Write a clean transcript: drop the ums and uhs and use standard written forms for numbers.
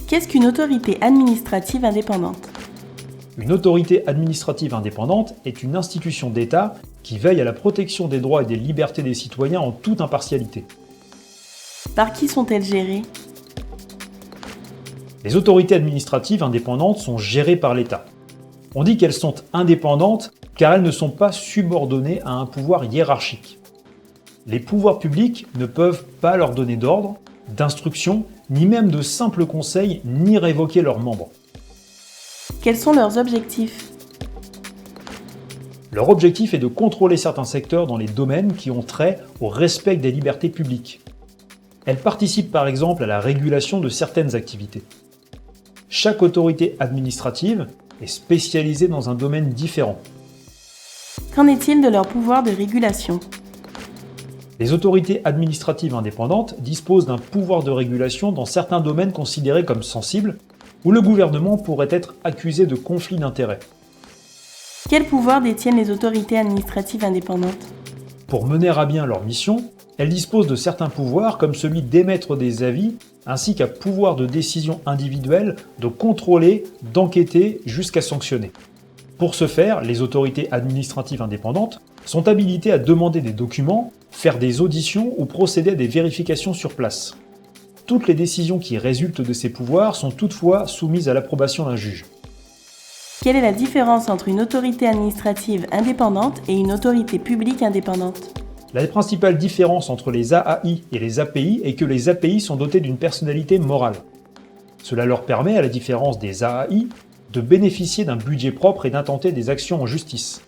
Qu'est-ce qu'une autorité administrative indépendante? Une autorité administrative indépendante est une institution d'État qui veille à la protection des droits et des libertés des citoyens en toute impartialité. Par qui sont-elles gérées? Les autorités administratives indépendantes sont gérées par l'État. On dit qu'elles sont indépendantes car elles ne sont pas subordonnées à un pouvoir hiérarchique. Les pouvoirs publics ne peuvent pas leur donner d'ordre, d'instruction, ni même de simples conseils, ni révoquer leurs membres. Quels sont leurs objectifs? Leur objectif est de contrôler certains secteurs dans les domaines qui ont trait au respect des libertés publiques. Elles participent par exemple à la régulation de certaines activités. Chaque autorité administrative est spécialisée dans un domaine différent. Qu'en est-il de leur pouvoir de régulation? Les autorités administratives indépendantes disposent d'un pouvoir de régulation dans certains domaines considérés comme sensibles, où le gouvernement pourrait être accusé de conflit d'intérêts. Quel pouvoir détiennent les autorités administratives indépendantes? Pour mener à bien leur mission, elles disposent de certains pouvoirs comme celui d'émettre des avis, ainsi qu'un pouvoir de décision individuelle, de contrôler, d'enquêter jusqu'à sanctionner. Pour ce faire, les autorités administratives indépendantes sont habilitées à demander des documents, faire des auditions ou procéder à des vérifications sur place. Toutes les décisions qui résultent de ces pouvoirs sont toutefois soumises à l'approbation d'un juge. Quelle est la différence entre une autorité administrative indépendante et une autorité publique indépendante? La principale différence entre les AAI et les API est que les API sont dotés d'une personnalité morale. Cela leur permet, à la différence des AAI, de bénéficier d'un budget propre et d'intenter des actions en justice.